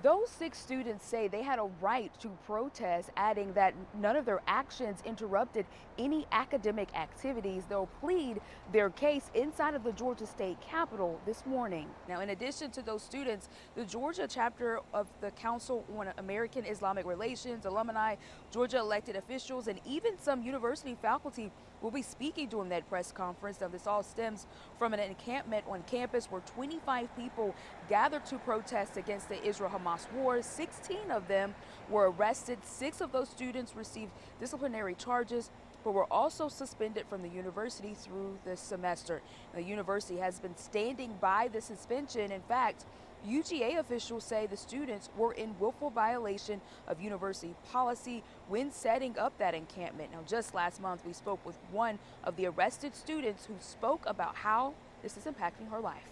Those 6 students say they had a right to protest, adding that none of their actions interrupted any academic activities. They'll plead their case inside of the Georgia State Capitol this morning. Now, in addition to those students, the Georgia chapter of the Council on American-Islamic Relations, alumni, Georgia elected officials, and even some university faculty will be speaking during that press conference. Now, this all stems from an encampment on campus where 25 people gathered to protest against the Israel-Hamas war. 16 of them were arrested. 6 of those students received disciplinary charges, but were also suspended from the university through this semester. The university has been standing by the suspension. In fact, UGA officials say the students were in willful violation of university policy when setting up that encampment. Now, just last month, we spoke with one of the arrested students who spoke about how this is impacting her life.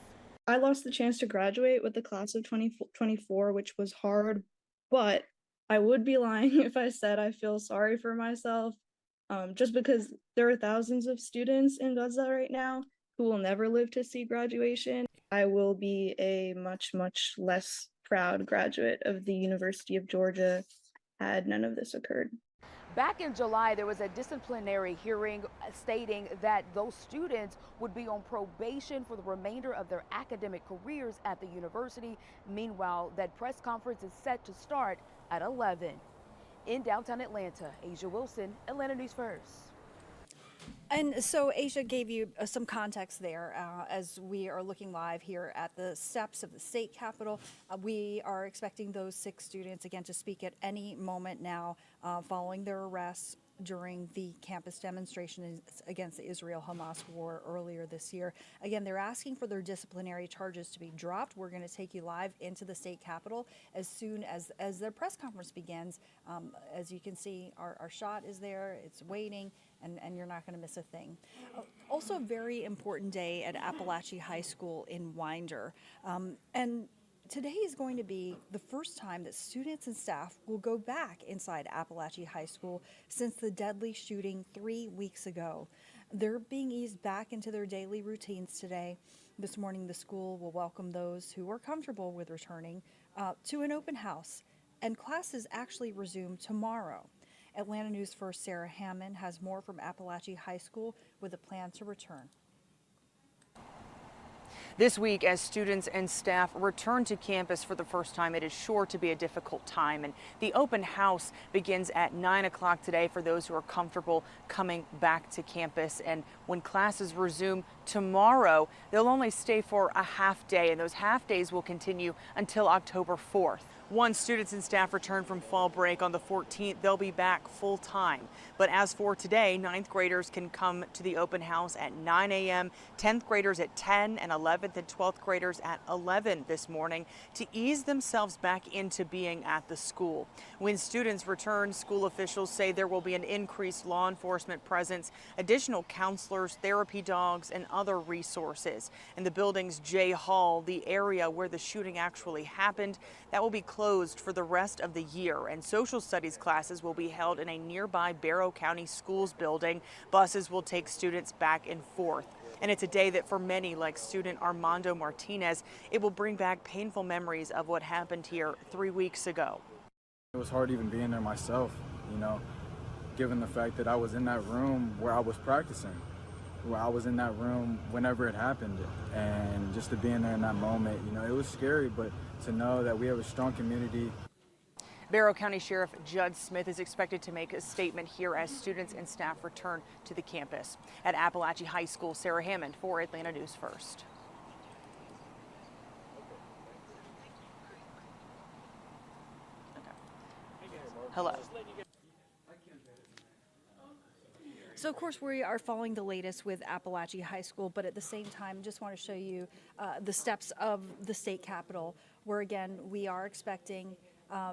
I lost the chance to graduate with the class of 2024, which was hard, but I would be lying if I said I feel sorry for myself, just because there are thousands of students in Gaza right now who will never live to see graduation. I will be a much, much less proud graduate of the University of Georgia had none of this occurred. Back in July, there was a disciplinary hearing stating that those students would be on probation for the remainder of their academic careers at the university. Meanwhile, that press conference is set to start at 11. In downtown Atlanta, Asia Wilson, Atlanta News First. And so Asia gave you some context there as we are looking live here at the steps of the state capitol. We are expecting those 6 students again to speak at any moment now following their arrests during the campus demonstration against the Israel-Hamas war earlier this year. Again, they're asking for their disciplinary charges to be dropped. We're going to take you live into the state capitol as soon as their press conference begins. As you can see, our shot is there. It's waiting. And you're not going to miss a thing. Also, a very important day at Appalachian High School in Winder. And today is going to be the first time that students and staff will go back inside Appalachian High School since the deadly shooting 3 weeks ago. They're being eased back into their daily routines today. This morning, the school will welcome those who are comfortable with returning to an open house, and classes actually resume tomorrow. Atlanta News First Sarah Hammond has more from Appalachian High School with a plan to return. This week, as students and staff return to campus for the first time, it is sure to be a difficult time. And the open house begins at 9 o'clock today for those who are comfortable coming back to campus. And when classes resume tomorrow, they'll only stay for a half day, and those half days will continue until October 4th. Once students and staff return from fall break on the 14th, they'll be back full time. But as for today, 9th graders can come to the open house at 9 a.m., 10th graders at 10, and 11th and 12th graders at 11 this morning to ease themselves back into being at the school. When students return, school officials say there will be an increased law enforcement presence, additional counselors, therapy dogs, and other resources. In the building's J Hall, the area where the shooting actually happened, that will be closed for the rest of the year, and social studies classes will be held in a nearby Barrow County Schools building. Buses will take students back and forth. And it's a day that for many, like student Armando Martinez, it will bring back painful memories of what happened here 3 weeks ago. It was hard even being there myself, given the fact that I was in that room where I was practicing, where I was in that room whenever it happened, and just to be in there in that moment, it was scary, but to know that we have a strong community. Barrow County Sheriff Judd Smith is expected to make a statement here as students and staff return to the campus. At Appalachian High School, Sarah Hammond for Atlanta News First. Hello. So, of course, we are following the latest with Appalachian High School, but at the same time, just want to show you the steps of the state capitol, where, again, we are expecting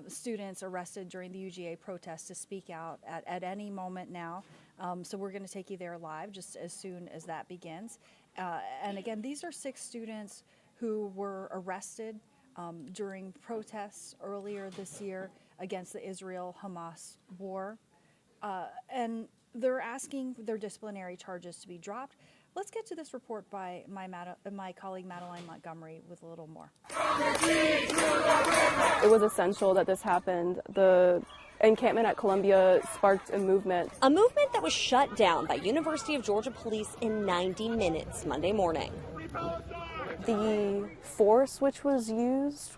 students arrested during the UGA protest to speak out at any moment now. So we're going to take you there live just as soon as that begins. And, again, these are 6 students who were arrested during protests earlier this year against the Israel-Hamas war. And they're asking their disciplinary charges to be dropped. Let's get to this report by my colleague Madeline Montgomery with a little more. it was essential that this happened. The encampment at Columbia sparked a movement. A movement that was shut down by University of Georgia police in 90 minutes Monday morning. The force which was used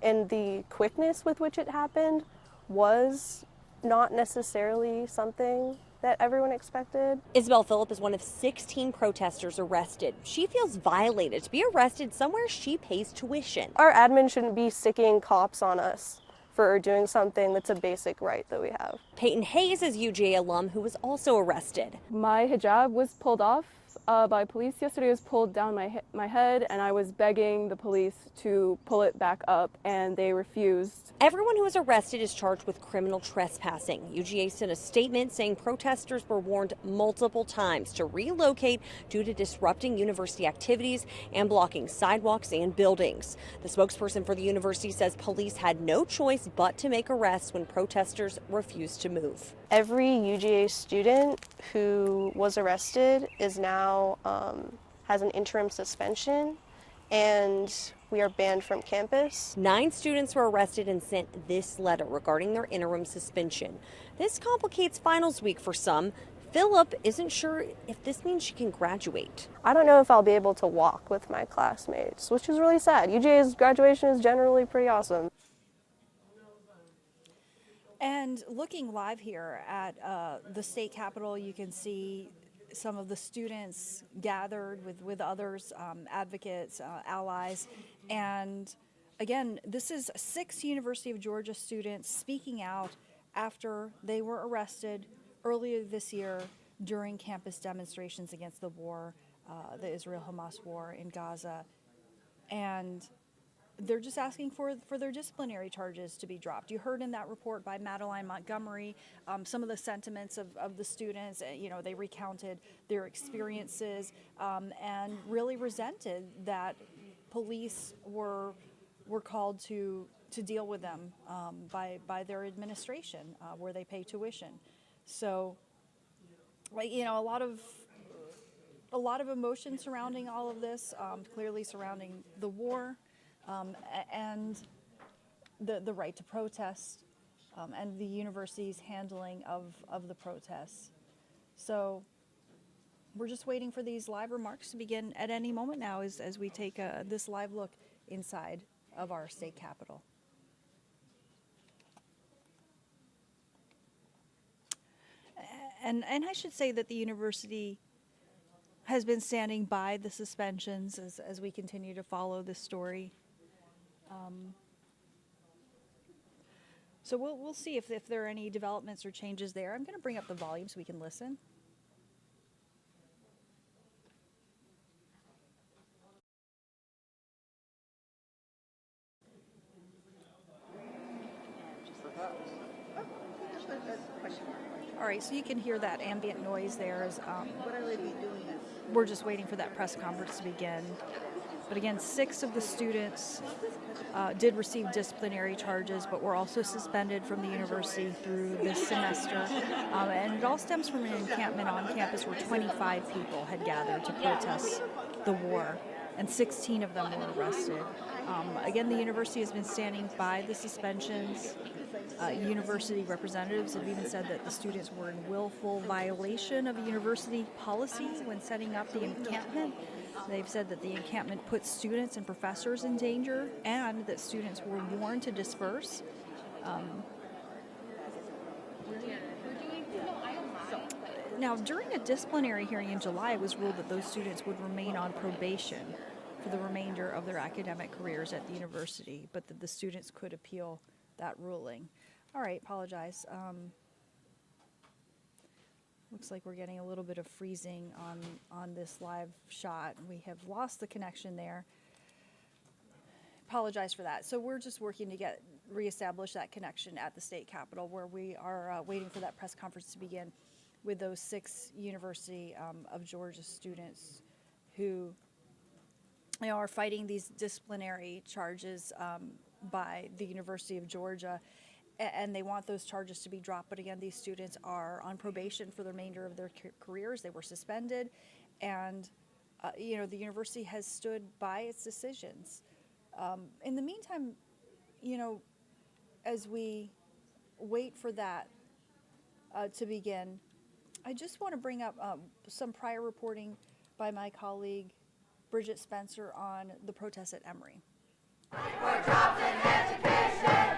and the quickness with which it happened was not necessarily something that everyone expected. Isabel Phillip is one of 16 protesters arrested. She feels violated to be arrested somewhere she pays tuition. Our admin shouldn't be sticking cops on us for doing something that's a basic right that we have. Peyton Hayes is UGA alum who was also arrested. My hijab was pulled off by police yesterday. It was pulled down my head, and I was begging the police to pull it back up, and they refused. Everyone who was arrested is charged with criminal trespassing. UGA sent a statement saying protesters were warned multiple times to relocate due to disrupting university activities and blocking sidewalks and buildings. The spokesperson for the university says police had no choice but to make arrests when protesters refused to move. Every UGA student who was arrested is now has an interim suspension, and we are banned from campus. 9 students were arrested and sent this letter regarding their interim suspension. This complicates finals week for some. Phillip isn't sure if this means she can graduate. I don't know if I'll be able to walk with my classmates, which is really sad. UGA's graduation is generally pretty awesome. And looking live here at the state capitol, you can see some of the students gathered with others, advocates, allies. And again, this is 6 University of Georgia students speaking out after they were arrested earlier this year during campus demonstrations against the war, the Israel-Hamas war in Gaza. And they're just asking for their disciplinary charges to be dropped. You heard in that report by Madeline Montgomery some of the sentiments of the students. You know, they recounted their experiences and really resented that police were called to deal with them by their administration where they pay tuition. So, you know, a lot of emotion surrounding all of this, clearly surrounding the war. And the right to protest and the university's handling of the protests. So we're just waiting for these live remarks to begin at any moment now as we take this live look inside of our state capitol. And I should say that the university has been standing by the suspensions as we continue to follow this story. So we'll see if there are any developments or changes there. I'm going to bring up the volume so we can listen. All right, so you can hear that ambient noise there as we're just waiting for that press conference to begin. But again, 6 of the students did receive disciplinary charges, but were also suspended from the university through this semester. And it all stems from an encampment on campus where 25 people had gathered to protest the war, and 16 of them were arrested. Again, the university has been standing by the suspensions. University representatives have even said that the students were in willful violation of university policy when setting up the encampment. They've said that the encampment put students and professors in danger, and that students were warned to disperse. Now, during a disciplinary hearing in July, it was ruled that those students would remain on probation for the remainder of their academic careers at the university, but that the students could appeal that ruling. All right, apologize. Looks like we're getting a little bit of freezing on this live shot. We have lost the connection there. Apologize for that. So we're just working to reestablish that connection at the state capitol, where we are waiting for that press conference to begin with those 6 University of Georgia students who are fighting these disciplinary charges by the University of Georgia, and they want those charges to be dropped. But again, these students are on probation for the remainder of their careers. They were suspended, and the university has stood by its decisions. In the meantime, as we wait for that to begin, I just want to bring up some prior reporting by my colleague Bridget Spencer on the protests at Emory.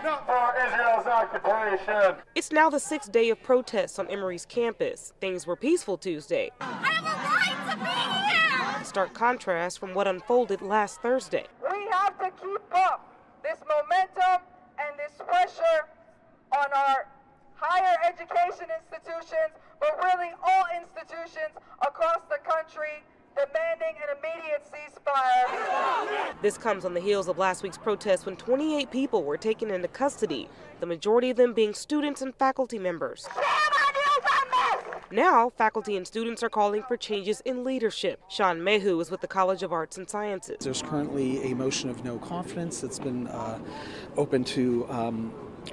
Not for Israel's occupation. It's now the 6th day of protests on Emory's campus. Things were peaceful Tuesday. I have a right to be here! A stark contrast from what unfolded last Thursday. We have to keep up this momentum and this pressure on our higher education institutions, but really all institutions across the country, demanding an immediate ceasefire. This comes on the heels of last week's protests when 28 people were taken into custody, the majority of them being students and faculty members. Now, faculty and students are calling for changes in leadership. Sean Mehu is with the College of Arts and Sciences. There's currently a motion of no confidence that's been open to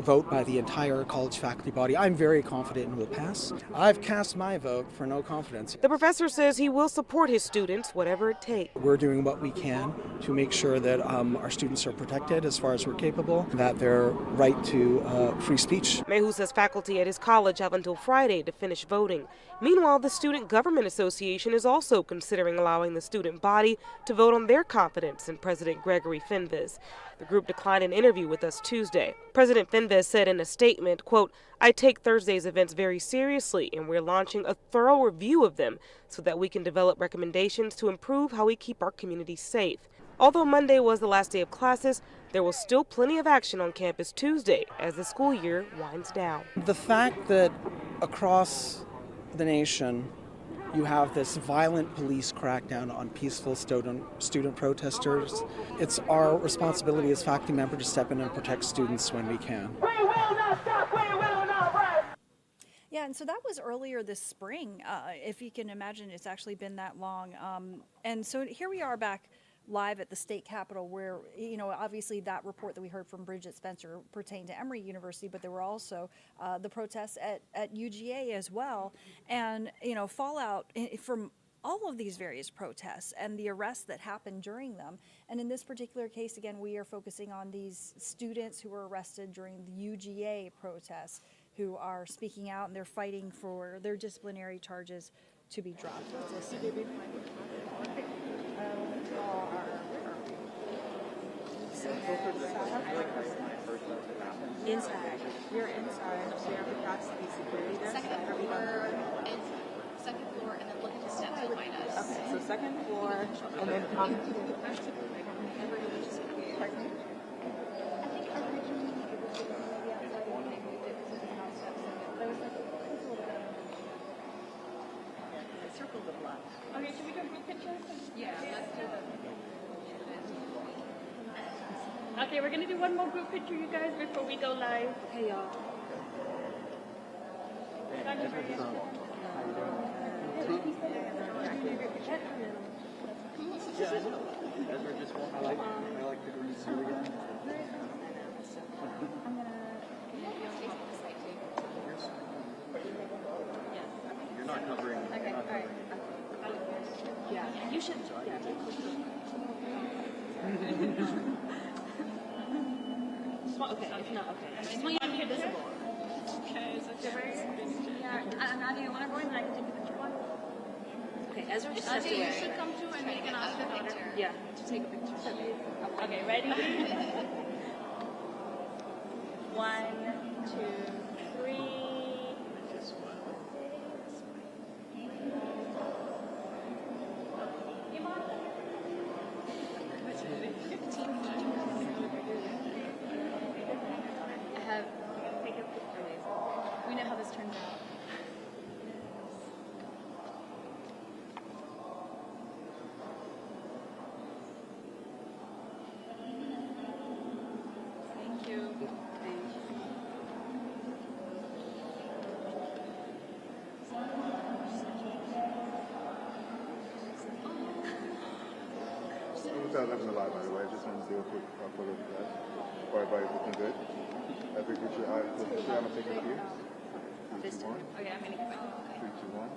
vote by the entire college faculty body. I'm very confident it will pass. I've cast my vote for no confidence. The professor says he will support his students, whatever it takes. We're doing what we can to make sure that our students are protected as far as we're capable, that their right to free speech. Mehu says faculty at his college have until Friday to finish voting. Meanwhile, the Student Government Association is also considering allowing the student body to vote on their confidence in President Gregory Fenves. The group declined an interview with us Tuesday. President Fenves said in a statement, quote, "I take Thursday's events very seriously, and we're launching a thorough review of them so that we can develop recommendations to improve how we keep our community safe." Although Monday was the last day of classes, there was still plenty of action on campus Tuesday as the school year winds down. The fact that across the nation you have this violent police crackdown on peaceful student protesters, it's our responsibility as faculty members to step in and protect students when we can. We will not stop, we will not rest. Yeah, and so that was earlier this spring. If you can imagine, it's actually been that long. And so here we are back live at the state capitol where, you know, obviously that report that we heard from Bridget Spencer pertained to Emory University, but there were also the protests at UGA as well. And, you know, fallout from all of these various protests and the arrests that happened during them. And in this particular case, again, we are focusing on these students who were arrested during the UGA protests who are speaking out and they're fighting for their disciplinary charges to be dropped. Inside. You're inside. So you're across the security desk. Second floor, and then look at the steps behind us. Okay, so second floor, and then come to Circle the block. Okay, should we do a group picture? Yeah, let's do it. Okay, we're gonna do one more group picture, you guys, before we go live. Okay, y'all. You're not covering. Okay, all right. Yeah, you should. Yeah. Okay, it's not okay. Just want you to be visible. Okay, so Yeah, Nadia, you want to go in and I can take a picture? okay, Ezra just Nadia, you should come too and make an Oscar picture. Yeah. To take a picture. Okay, ready? 1, 2, 3. We know how this turns out. Thank you. Without having a lot, by the way, I just wanted to do a quick photo of that. For everybody looking good. Every picture, I'm gonna take a few. 3, 2, 1. Okay, I'm gonna get 3, 2, 1.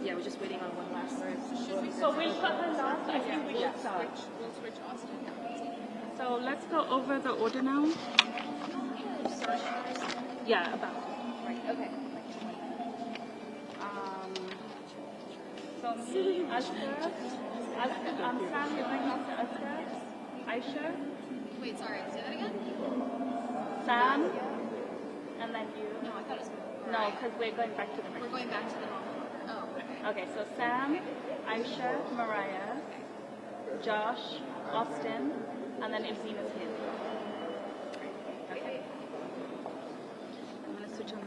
Yeah, we're just waiting on one last word. So we'll put her last. I think we should start. We'll switch Austin. So let's go over the order now. Yeah, about. Right. Okay. So me, Asghar, Sam, you're going after Asghar, Aisha. Wait, sorry, say that again? Sam, and then you. No, I thought it was No, because we're going back to the We're going back to the normal order. Oh. Okay, so Sam, Aisha, Mariah, Josh, Austin, and then if Zena's here. Okay. I'm going to switch on.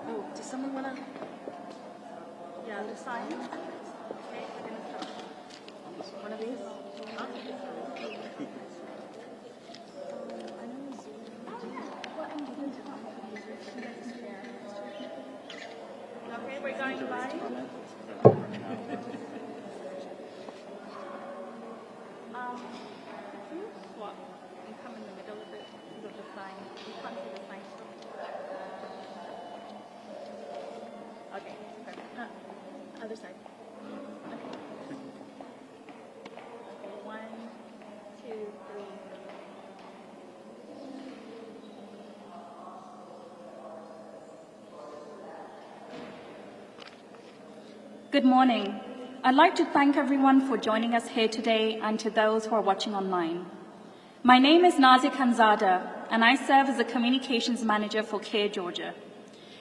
Oh, does someone want to? Yeah, the sign. Okay, we're going to start. One of these? Okay, we're going live. Swap and come in the middle of it because of the sign. You can't see the sign. Okay, perfect. Other side. Okay. Okay, 1, 2, 3. Good morning. I'd like to thank everyone for joining us here today and to those who are watching online. My name is Nazik Hanzada, and I serve as the Communications Manager for CARE Georgia.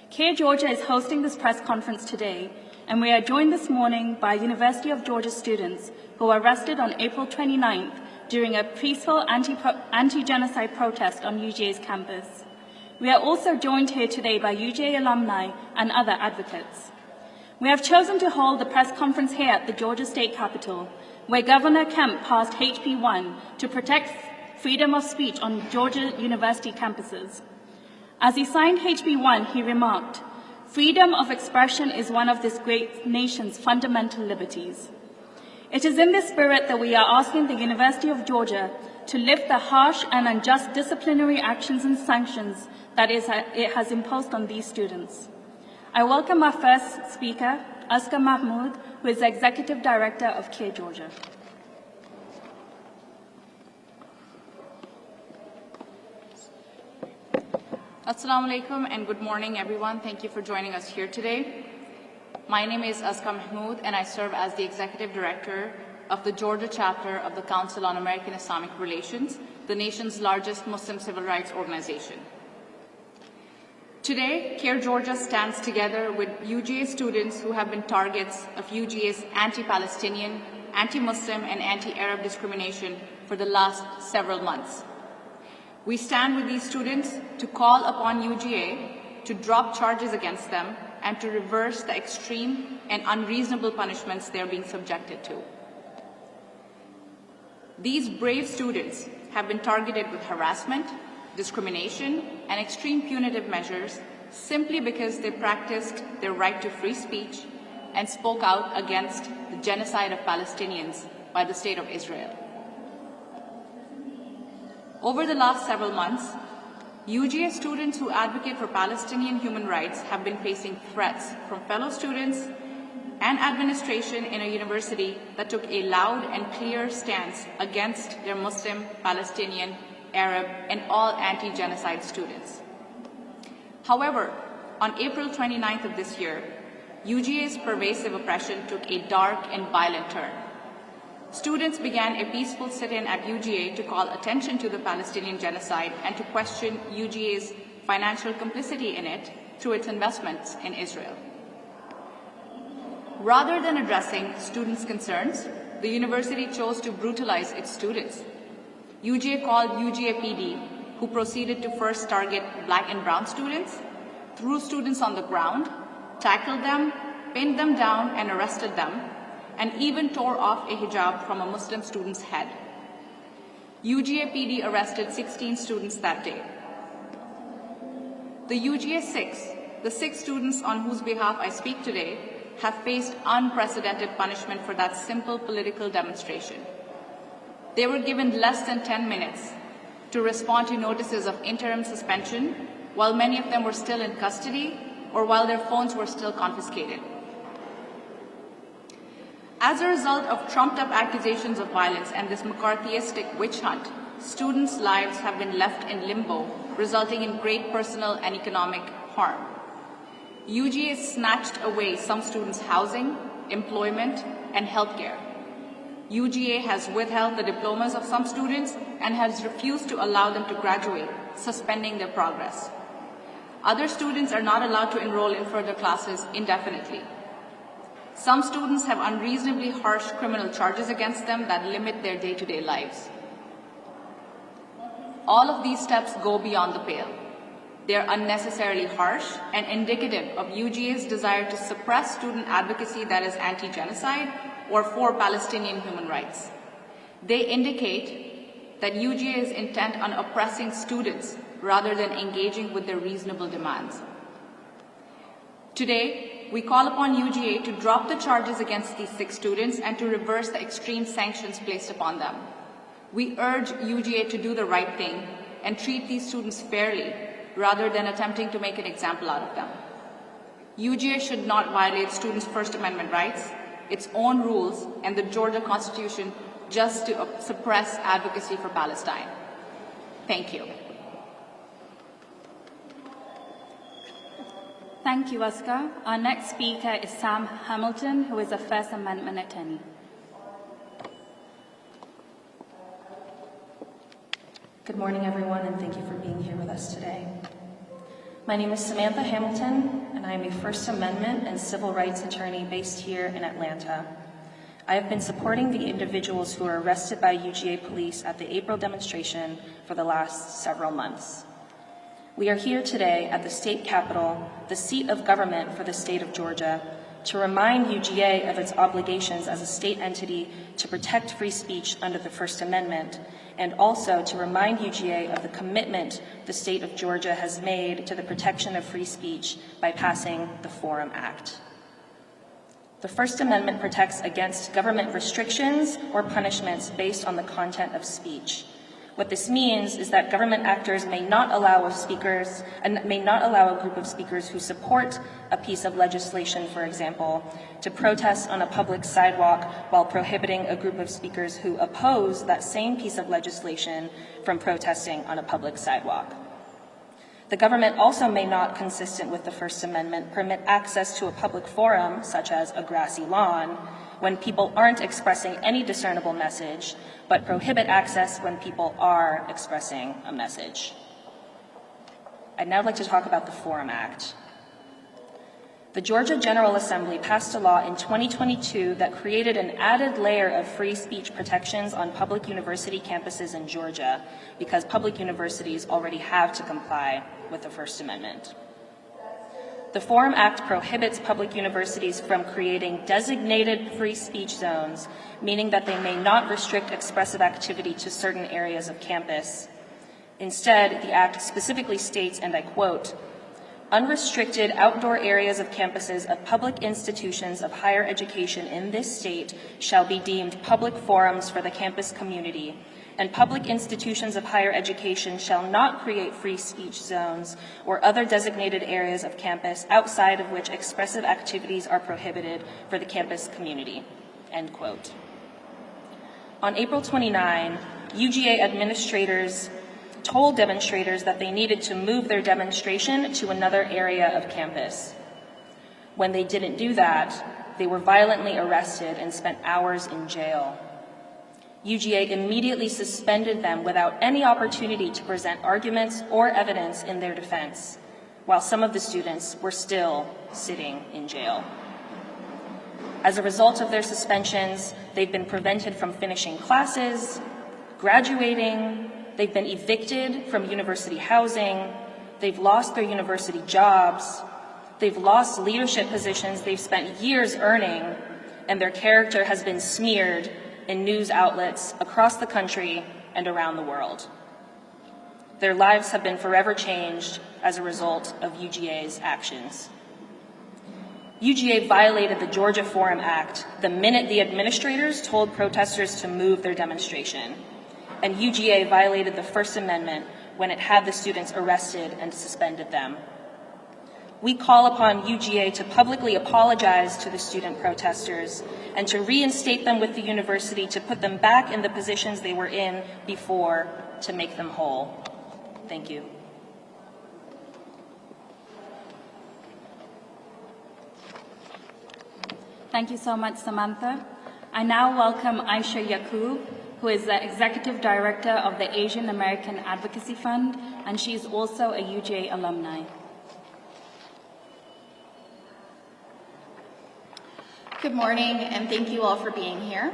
CARE Georgia is hosting this press conference today, and we are joined this morning by University of Georgia students who were arrested on April 29th during a peaceful anti-genocide protest on UGA's campus. We are also joined here today by UGA alumni and other advocates. We have chosen to hold the press conference here at the Georgia State Capitol, where Governor Kemp passed HB 1 to protect freedom of speech on Georgia University campuses. As he signed HB 1, he remarked, "Freedom of expression is one of this great nation's fundamental liberties." It is in this spirit that we are asking the University of Georgia to lift the harsh and unjust disciplinary actions and sanctions that it has imposed on these students. I welcome our first speaker, Asghar Mahmood, who is the Executive Director of CARE Georgia. Assalamu alaikum and good morning, everyone. Thank you for joining us here today. My name is Asghar Mahmood, and I serve as the Executive Director of the Georgia chapter of the Council on American-Islamic Relations, the nation's largest Muslim civil rights organization. Today, CARE Georgia stands together with UGA students who have been targets of UGA's anti-Palestinian, anti-Muslim, and anti-Arab discrimination for the last several months. We stand with these students to call upon UGA to drop charges against them and to reverse the extreme and unreasonable punishments they are being subjected to. These brave students have been targeted with harassment, discrimination, and extreme punitive measures simply because they practiced their right to free speech and spoke out against the genocide of Palestinians by the State of Israel. Over the last several months, UGA students who advocate for Palestinian human rights have been facing threats from fellow students and administration in a university that took a loud and clear stance against their Muslim, Palestinian, Arab, and all anti-genocide students. However, on April 29th of this year, UGA's pervasive oppression took a dark and violent turn. Students began a peaceful sit-in at UGA to call attention to the Palestinian genocide and to question UGA's financial complicity in it through its investments in Israel. Rather than addressing students' concerns, the university chose to brutalize its students. UGA called UGA PD, who proceeded to first target Black and brown students, threw students on the ground, tackled them, pinned them down, and arrested them, and even tore off a hijab from a Muslim student's head. UGA PD arrested 16 students that day. The UGA 6, the 6 students on whose behalf I speak today, have faced unprecedented punishment for that simple political demonstration. They were given less than 10 minutes to respond to notices of interim suspension, while many of them were still in custody or while their phones were still confiscated. As a result of trumped-up accusations of violence and this McCarthyistic witch hunt, students' lives have been left in limbo, resulting in great personal and economic harm. UGA has snatched away some students' housing, employment, and healthcare. UGA has withheld the diplomas of some students and has refused to allow them to graduate, suspending their progress. Other students are not allowed to enroll in further classes indefinitely. Some students have unreasonably harsh criminal charges against them that limit their day-to-day lives. All of these steps go beyond the pale. They are unnecessarily harsh and indicative of UGA's desire to suppress student advocacy that is anti-genocide or for Palestinian human rights. They indicate that UGA is intent on oppressing students rather than engaging with their reasonable demands. Today, we call upon UGA to drop the charges against these 6 students and to reverse the extreme sanctions placed upon them. We urge UGA to do the right thing and treat these students fairly rather than attempting to make an example out of them. UGA should not violate students' First Amendment rights, its own rules, and the Georgia Constitution just to suppress advocacy for Palestine. Thank you. Thank you, Oscar. Our next speaker is Sam Hamilton, who is a First Amendment attorney. Good morning, everyone, and thank you for being here with us today. My name is Samantha Hamilton, and I am a First Amendment and civil rights attorney based here in Atlanta. I have been supporting the individuals who were arrested by UGA police at the April demonstration for the last several months. We are here today at the state capitol, the seat of government for the state of Georgia, to remind UGA of its obligations as a state entity to protect free speech under the First Amendment, and also to remind UGA of the commitment the state of Georgia has made to the protection of free speech by passing the Forum Act. The First Amendment protects against government restrictions or punishments based on the content of speech. What this means is that government actors may not allow a group of speakers who support a piece of legislation, for example, to protest on a public sidewalk while prohibiting a group of speakers who oppose that same piece of legislation from protesting on a public sidewalk. The government also may not, consistent with the First Amendment, permit access to a public forum, such as a grassy lawn, when people aren't expressing any discernible message, but prohibit access when people are expressing a message. I'd now like to talk about the Forum Act. The Georgia General Assembly passed a law in 2022 that created an added layer of free speech protections on public university campuses in Georgia, because public universities already have to comply with the First Amendment. The Forum Act prohibits public universities from creating designated free speech zones, meaning that they may not restrict expressive activity to certain areas of campus. Instead, the Act specifically states, and I quote, "Unrestricted outdoor areas of campuses of public institutions of higher education in this state shall be deemed public forums for the campus community, and public institutions of higher education shall not create free speech zones or other designated areas of campus outside of which expressive activities are prohibited for the campus community," end quote. On April 29, UGA administrators told demonstrators that they needed to move their demonstration to another area of campus. When they didn't do that, they were violently arrested and spent hours in jail. UGA immediately suspended them without any opportunity to present arguments or evidence in their defense, while some of the students were still sitting in jail. As a result of their suspensions, they've been prevented from finishing classes, graduating, they've been evicted from university housing, they've lost their university jobs, they've lost leadership positions they've spent years earning, and their character has been smeared in news outlets across the country and around the world. Their lives have been forever changed as a result of UGA's actions. UGA violated the Georgia Forum Act the minute the administrators told protesters to move their demonstration, and UGA violated the First Amendment when it had the students arrested and suspended them. We call upon UGA to publicly apologize to the student protesters and to reinstate them with the university, to put them back in the positions they were in before, to make them whole. Thank you. Thank you so much, Samantha. I now welcome Aisha Yaqub, who is the Executive Director of the Asian American Advocacy Fund, and she is also a UGA alumni. Good morning, and thank you all for being here.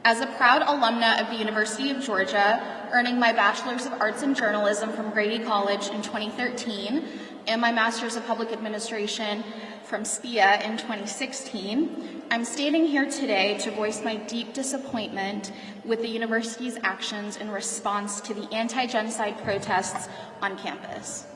As a proud alumna of the University of Georgia, earning my Bachelor's of Arts in Journalism from Grady College in 2013 and my Master's of Public Administration from SPIA in 2016, I'm standing here today to voice my deep disappointment with the university's actions in response to the anti-genocide protests on campus.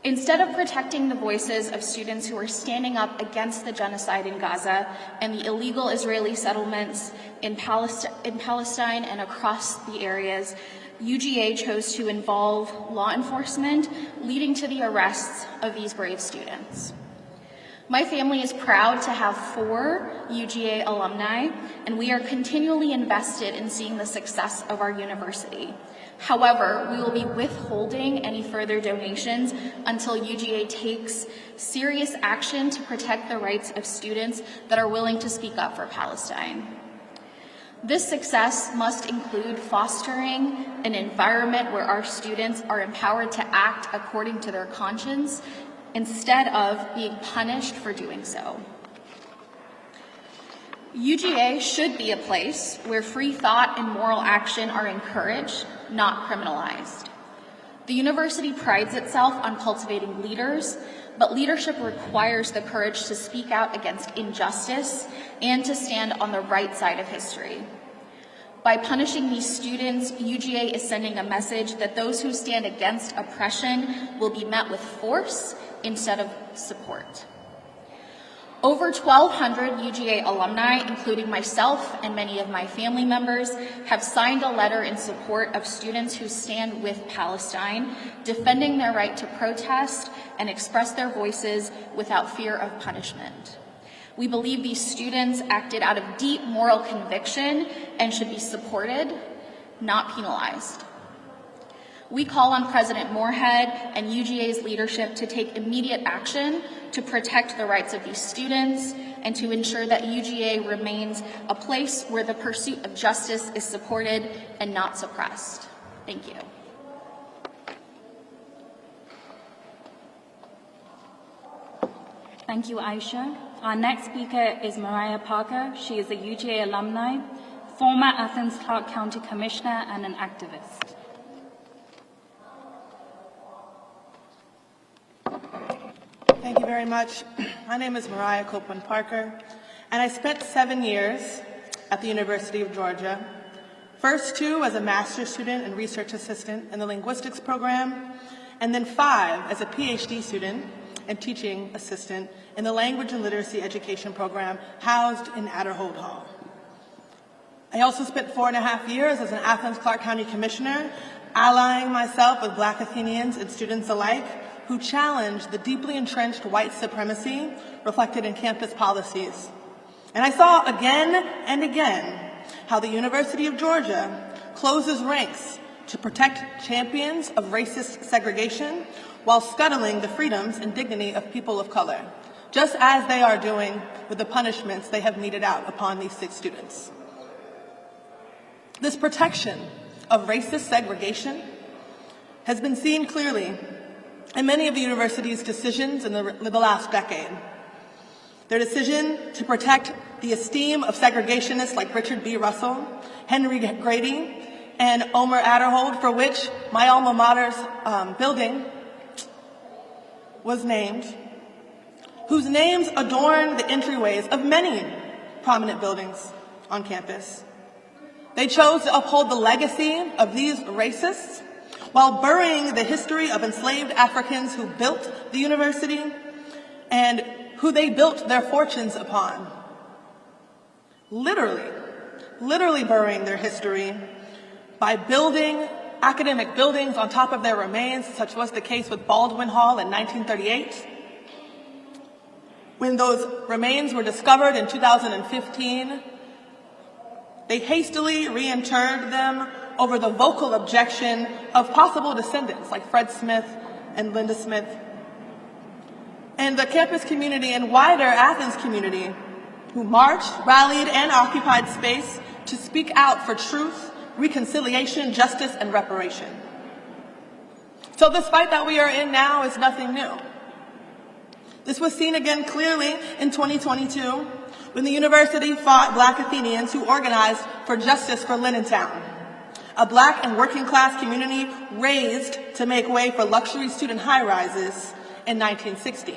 Instead of protecting the voices of students who are standing up against the genocide in Gaza and the illegal Israeli settlements in Palestine and across the areas, UGA chose to involve law enforcement, leading to the arrests of these brave students. My family is proud to have 4 UGA alumni, and we are continually invested in seeing the success of our university. However, we will be withholding any further donations until UGA takes serious action to protect the rights of students that are willing to speak up for Palestine. This success must include fostering an environment where our students are empowered to act according to their conscience instead of being punished for doing so. UGA should be a place where free thought and moral action are encouraged, not criminalized. The university prides itself on cultivating leaders, but leadership requires the courage to speak out against injustice and to stand on the right side of history. By punishing these students, UGA is sending a message that those who stand against oppression will be met with force instead of support. Over 1,200 UGA alumni, including myself and many of my family members, have signed a letter in support of students who stand with Palestine, defending their right to protest and express their voices without fear of punishment. We believe these students acted out of deep moral conviction and should be supported, not penalized. We call on President Moorhead and UGA's leadership to take immediate action to protect the rights of these students and to ensure that UGA remains a place where the pursuit of justice is supported and not suppressed. Thank you. Thank you, Aisha. Our next speaker is Mariah Parker. She is a UGA alumni, former Athens-Clarke County Commissioner, and an activist. Thank you very much. My name is Mariah Copeland Parker, and I spent 7 years at the University of Georgia. First 2 as a master's student and research assistant in the linguistics program, and then 5 as a PhD student and teaching assistant in the language and literacy education program housed in Adderhold Hall. I also spent 4.5 years as an Athens-Clarke County Commissioner, allying myself with Black Athenians and students alike who challenged the deeply entrenched white supremacy reflected in campus policies. And I saw again and again how the University of Georgia closes ranks to protect champions of racist segregation while scuttling the freedoms and dignity of people of color, just as they are doing with the punishments they have meted out upon these 6 students. This protection of racist segregation has been seen clearly in many of the university's decisions in the last decade. Their decision to protect the esteem of segregationists like Richard B. Russell, Henry Grady, and Omer Adderhold, for which my alma mater's building was named, whose names adorn the entryways of many prominent buildings on campus. They chose to uphold the legacy of these racists while burying the history of enslaved Africans who built the university and who they built their fortunes upon. Literally burying their history by building academic buildings on top of their remains, such was the case with Baldwin Hall in 1938. When those remains were discovered in 2015, they hastily reinterred them over the vocal objection of possible descendants like Fred Smith and Linda Smith. And the campus community and wider Athens community who marched, rallied, and occupied space to speak out for truth, reconciliation, justice, and reparation. So this fight that we are in now is nothing new. This was seen again clearly in 2022 when the university fought Black Athenians who organized for justice for Linentown, a Black and working class community raised to make way for luxury student high-rises in 1960.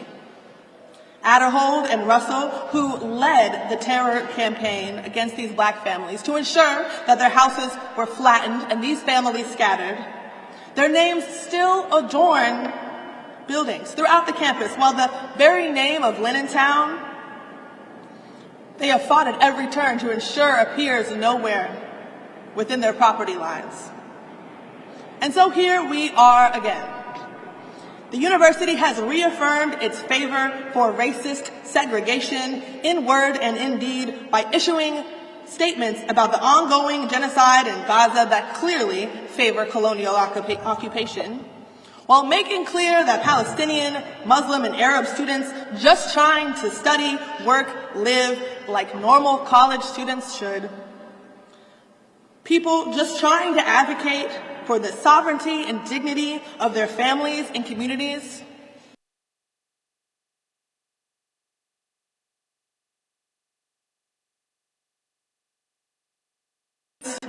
Adderhold and Russell, who led the terror campaign against these Black families to ensure that their houses were flattened and these families scattered, their names still adorn buildings throughout the campus, while the very name of Linentown, they have fought at every turn to ensure appears nowhere within their property lines. And so here we are again. The university has reaffirmed its favor for racist segregation in word and in deed by issuing statements about the ongoing genocide in Gaza that clearly favor colonial occupation, while making clear that Palestinian, Muslim, and Arab students just trying to study, work, live like normal college students should. People just trying to advocate for the sovereignty and dignity of their families and communities.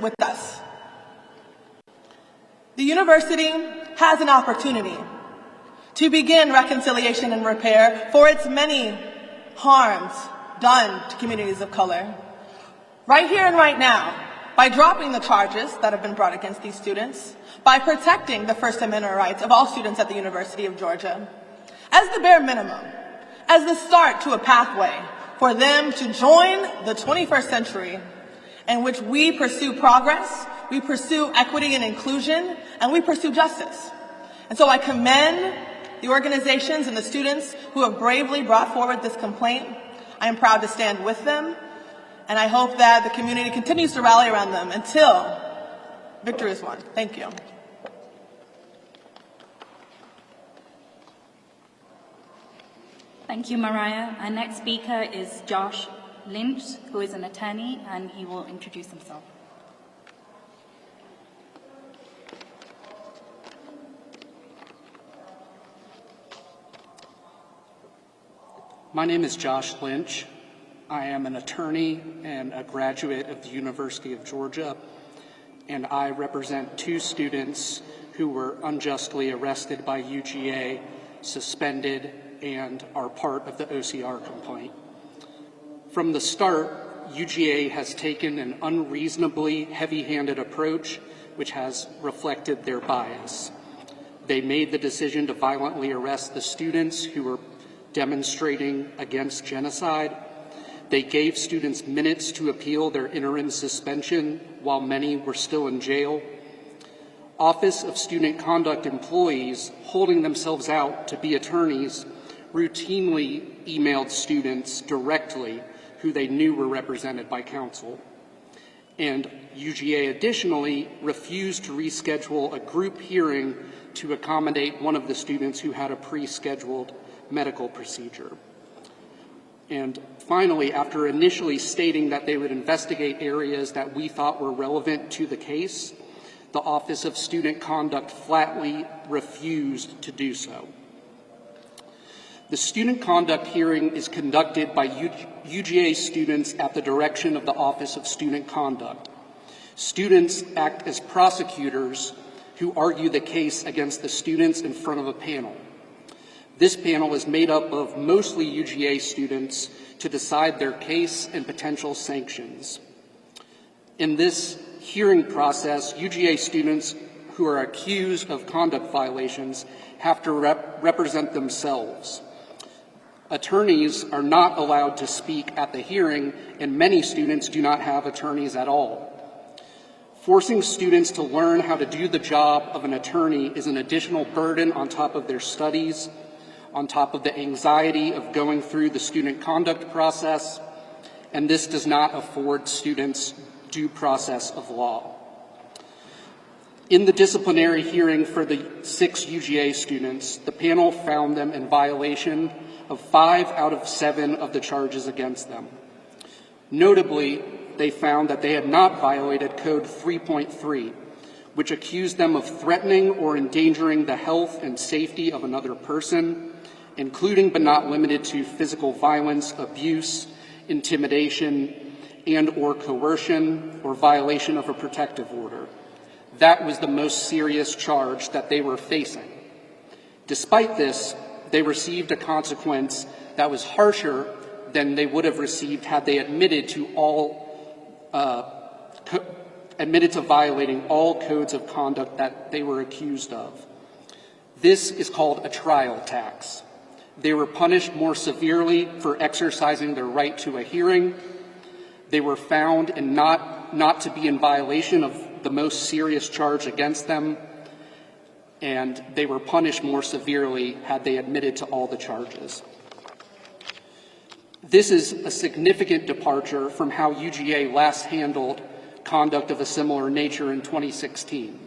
With us. The university has an opportunity to begin reconciliation and repair for its many harms done to communities of color. Right here and right now, by dropping the charges that have been brought against these students, by protecting the First Amendment rights of all students at the University of Georgia, as the bare minimum, as the start to a pathway for them to join the 21st century in which we pursue progress, we pursue equity and inclusion, and we pursue justice. And so I commend the organizations and the students who have bravely brought forward this complaint. I am proud to stand with them, and I hope that the community continues to rally around them until victory is won. Thank you. Thank you, Mariah. Our next speaker is Josh Lynch, who is an attorney, and he will introduce himself. My name is Josh Lynch. I am an attorney and a graduate of the University of Georgia, and I represent two students who were unjustly arrested by UGA, suspended, and are part of the OCR complaint. From the start, UGA has taken an unreasonably heavy-handed approach which has reflected their bias. They made the decision to violently arrest the students who were demonstrating against genocide. They gave students minutes to appeal their interim suspension while many were still in jail. Office of Student Conduct employees holding themselves out to be attorneys routinely emailed students directly who they knew were represented by counsel. And UGA additionally refused to reschedule a group hearing to accommodate one of the students who had a pre-scheduled medical procedure. And finally, after initially stating that they would investigate areas that we thought were relevant to the case, the Office of Student Conduct flatly refused to do so. The student conduct hearing is conducted by UGA students at the direction of the Office of Student Conduct. Students act as prosecutors who argue the case against the students in front of a panel. This panel is made up of mostly UGA students to decide their case and potential sanctions. In this hearing process, UGA students who are accused of conduct violations have to represent themselves. Attorneys are not allowed to speak at the hearing, and many students do not have attorneys at all. Forcing students to learn how to do the job of an attorney is an additional burden on top of their studies, on top of the anxiety of going through the student conduct process, and this does not afford students due process of law. In the disciplinary hearing for the 6 UGA students, the panel found them in violation of 5 out of 7 of the charges against them. Notably, they found that they had not violated Code 3.3, which accused them of threatening or endangering the health and safety of another person, including but not limited to physical violence, abuse, intimidation, and or coercion, or violation of a protective order. That was the most serious charge that they were facing. Despite this, they received a consequence that was harsher than they would have received had they admitted to violating all codes of conduct that they were accused of. This is called a trial tax. They were punished more severely for exercising their right to a hearing. They were found and not to be in violation of the most serious charge against them, and they were punished more severely had they admitted to all the charges. This is a significant departure from how UGA last handled conduct of a similar nature in 2016.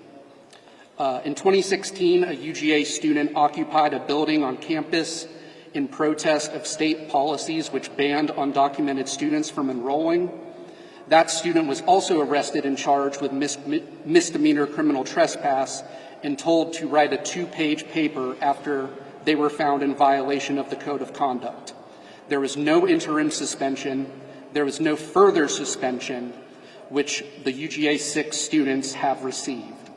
In 2016, a UGA student occupied a building on campus in protest of state policies which banned undocumented students from enrolling. That student was also arrested and charged with misdemeanor criminal trespass and told to write a 2-page paper after they were found in violation of the code of conduct. There was no interim suspension. There was no further suspension, which the UGA 6 students have received.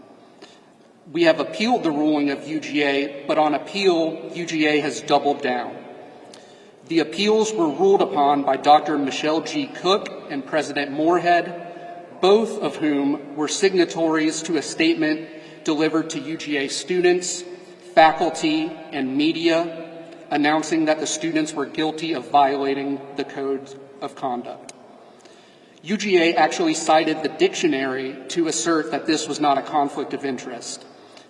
We have appealed the ruling of UGA, but on appeal, UGA has doubled down. The appeals were ruled upon by Dr. Michelle G. Cook and President Moorhead, both of whom were signatories to a statement delivered to UGA students, faculty, and media announcing that the students were guilty of violating the code of conduct. UGA actually cited the dictionary to assert that this was not a conflict of interest.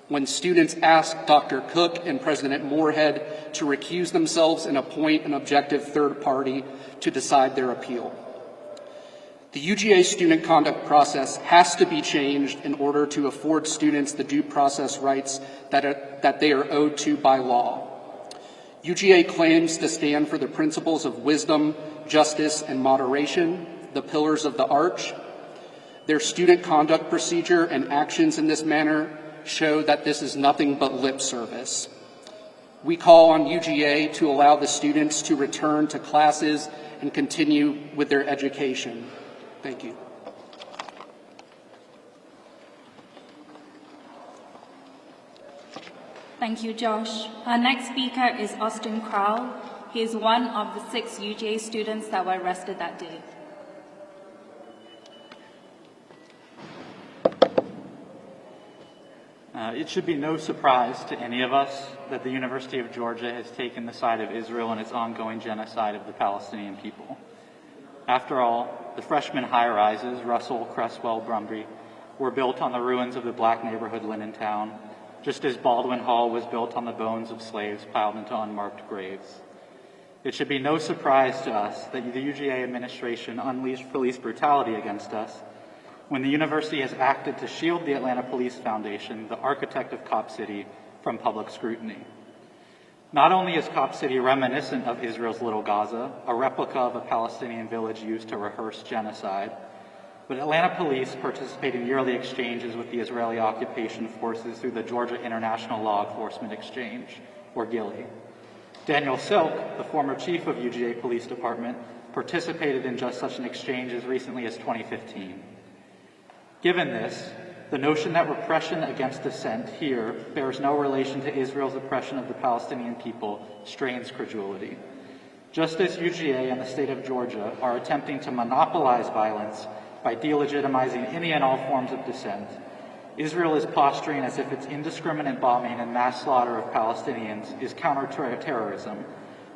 When students asked Dr. Cook and President Moorhead to recuse themselves and appoint an objective third party to decide their appeal. The UGA student conduct process has to be changed in order to afford students the due process rights that they are owed to by law. UGA claims to stand for the principles of wisdom, justice, and moderation, the pillars of the arch. Their student conduct procedure and actions in this manner show that this is nothing but lip service. We call on UGA to allow the students to return to classes and continue with their education. Thank you. Thank you, Josh. Our next speaker is Austin Crowell. He is one of the 6 UGA students that were arrested that day. It should be no surprise to any of us that the University of Georgia has taken the side of Israel in its ongoing genocide of the Palestinian people. After all, the freshman high-rises, Russell, Cresswell, Brumby, were built on the ruins of the black neighborhood Lindentown, just as Baldwin Hall was built on the bones of slaves piled into unmarked graves. It should be no surprise to us that the UGA administration unleashed police brutality against us when the university has acted to shield the Atlanta Police Foundation, the architect of Cop City, from public scrutiny. Not only is Cop City reminiscent of Israel's Little Gaza, a replica of a Palestinian village used to rehearse genocide, but Atlanta police participate in yearly exchanges with the Israeli occupation forces through the Georgia International Law Enforcement Exchange, or GILEE. Daniel Silk, the former chief of UGA Police Department, participated in just such an exchange as recently as 2015. Given this, the notion that repression against dissent here bears no relation to Israel's oppression of the Palestinian people strains credulity. Just as UGA and the state of Georgia are attempting to monopolize violence by delegitimizing any and all forms of dissent, Israel is posturing as if its indiscriminate bombing and mass slaughter of Palestinians is counterterrorism,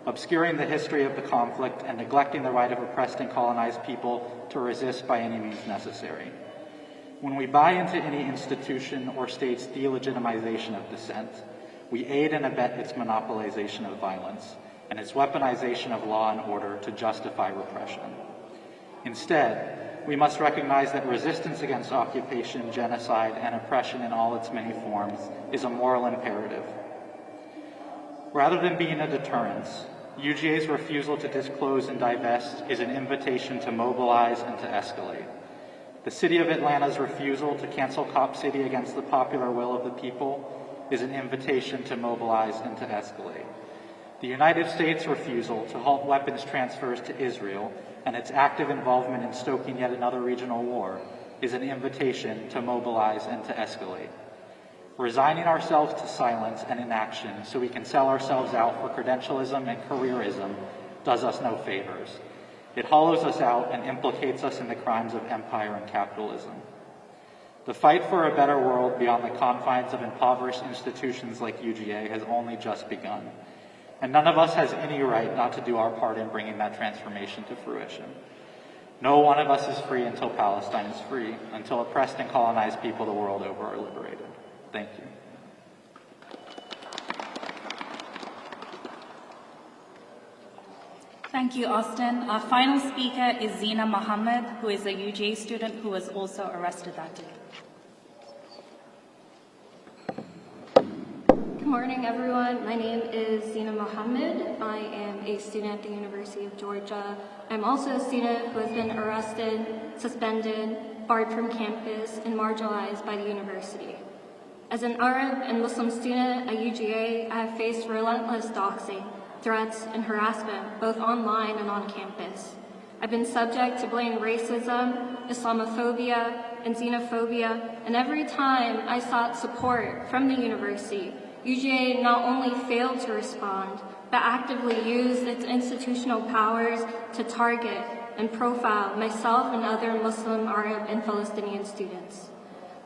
obscuring the history of the conflict and neglecting the right of oppressed and colonized people to resist by any means necessary. When we buy into any institution or state's delegitimization of dissent, we aid and abet its monopolization of violence and its weaponization of law and order to justify repression. Instead, we must recognize that resistance against occupation, genocide, and oppression in all its many forms is a moral imperative. Rather than being a deterrence, UGA's refusal to disclose and divest is an invitation to mobilize and to escalate. The City of Atlanta's refusal to cancel Cop City against the popular will of the people is an invitation to mobilize and to escalate. The United States' refusal to halt weapons transfers to Israel and its active involvement in stoking yet another regional war is an invitation to mobilize and to escalate. Resigning ourselves to silence and inaction so we can sell ourselves out for credentialism and careerism does us no favors. It hollows us out and implicates us in the crimes of empire and capitalism. The fight for a better world beyond the confines of impoverished institutions like UGA has only just begun, and none of us has any right not to do our part in bringing that transformation to fruition. No one of us is free until Palestine is free, until oppressed and colonized people the world over are liberated. Thank you. Thank you, Austin. Our final speaker is Zina Mohammed, who is a UGA student who was also arrested that day. Good morning, everyone. My name is Zina Mohammed. I am a student at the University of Georgia. I'm also a student who has been arrested, suspended, barred from campus, and marginalized by the university. As an Arab and Muslim student at UGA, I have faced relentless doxing, threats, and harassment, both online and on campus. I've been subject to blatant racism, Islamophobia, and xenophobia, and every time I sought support from the university, UGA not only failed to respond, but actively used its institutional powers to target and profile myself and other Muslim, Arab, and Palestinian students.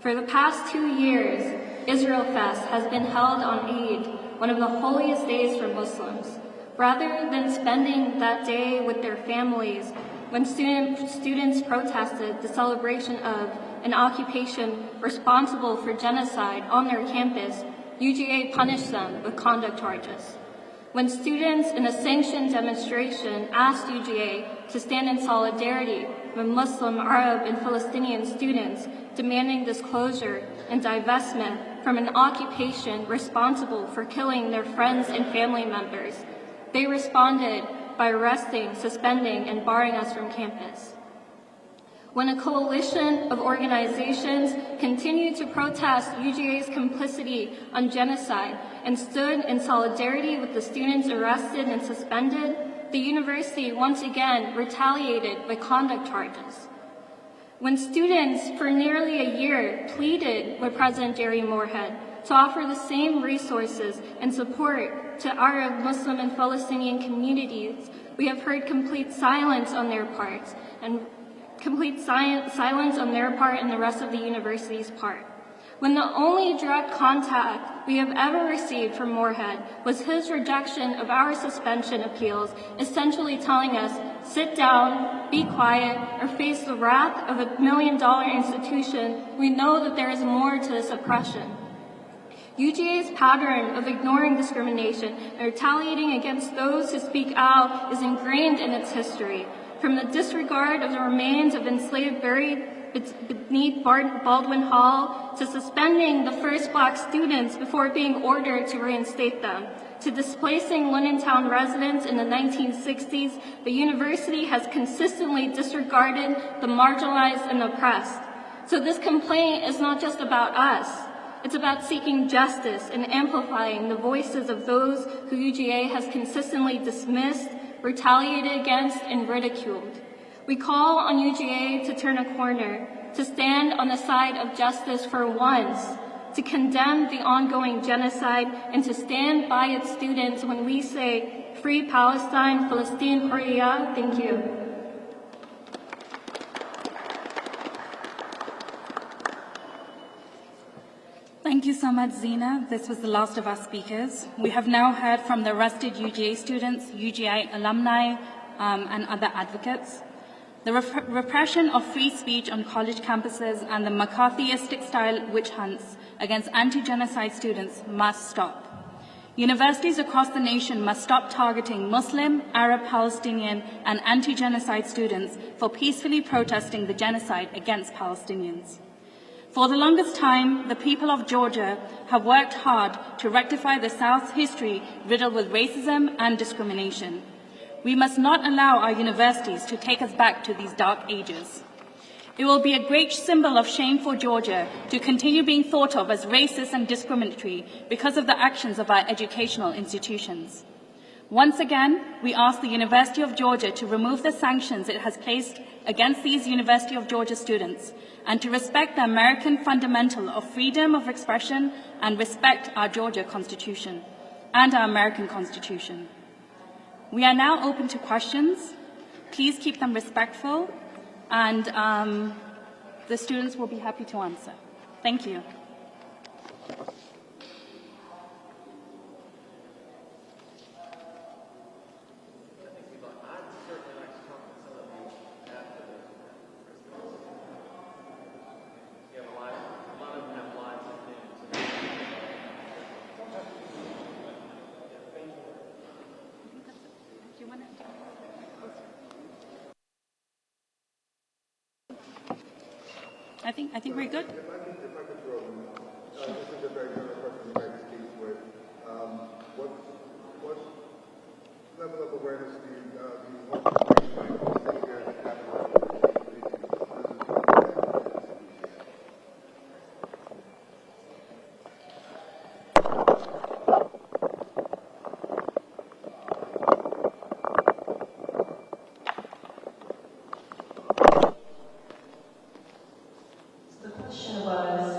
For the past 2 years, Israel Fest has been held on Eid, one of the holiest days for Muslims. Rather than spending that day with their families, when students protested the celebration of an occupation responsible for genocide on their campus, UGA punished them with conduct charges. When students in a sanctioned demonstration asked UGA to stand in solidarity with Muslim, Arab, and Palestinian students demanding disclosure and divestment from an occupation responsible for killing their friends and family members, they responded by arresting, suspending, and barring us from campus. When a coalition of organizations continued to protest UGA's complicity on genocide and stood in solidarity with the students arrested and suspended, the university once again retaliated by conduct charges. When students for nearly a year pleaded with President Jerry Moorhead to offer the same resources and support to Arab, Muslim, and Palestinian communities, we have heard complete silence on their part and the rest of the university's part. When the only direct contact we have ever received from Moorhead was his rejection of our suspension appeals, essentially telling us, sit down, be quiet, or face the wrath of $1 million institution, we know that there is more to this oppression. UGA's pattern of ignoring discrimination and retaliating against those who speak out is ingrained in its history. From the disregard of the remains of enslaved buried beneath Baldwin Hall, to suspending the first Black students before being ordered to reinstate them, to displacing Lindentown residents in the 1960s, the university has consistently disregarded the marginalized and oppressed. So this complaint is not just about us. It's about seeking justice and amplifying the voices of those who UGA has consistently dismissed, retaliated against, and ridiculed. We call on UGA to turn a corner, to stand on the side of justice for once, to condemn the ongoing genocide, and to stand by its students when we say, Free Palestine, Palestine, Hurriyah. Thank you. Thank you so much, Zina. This was the last of our speakers. We have now heard from the arrested UGA students, UGA alumni, and other advocates. The repression of free speech on college campuses and the McCarthyistic-style witch hunts against anti-genocide students must stop. Universities across the nation must stop targeting Muslim, Arab, Palestinian, and anti-genocide students for peacefully protesting the genocide against Palestinians. For the longest time, the people of Georgia have worked hard to rectify the South's history riddled with racism and discrimination. We must not allow our universities to take us back to these dark ages. It will be a great symbol of shame for Georgia to continue being thought of as racist and discriminatory because of the actions of our educational institutions. Once again, we ask the University of Georgia to remove the sanctions it has placed against these University of Georgia students and to respect the American fundamental of freedom of expression and respect our Georgia Constitution and our American Constitution. We are now open to questions. Please keep them respectful, and the students will be happy to answer. Thank you. I think we're good. If I could throw in, this is a very general question you might speak with. What level of awareness do you want to bring here at the Capitol? The question was,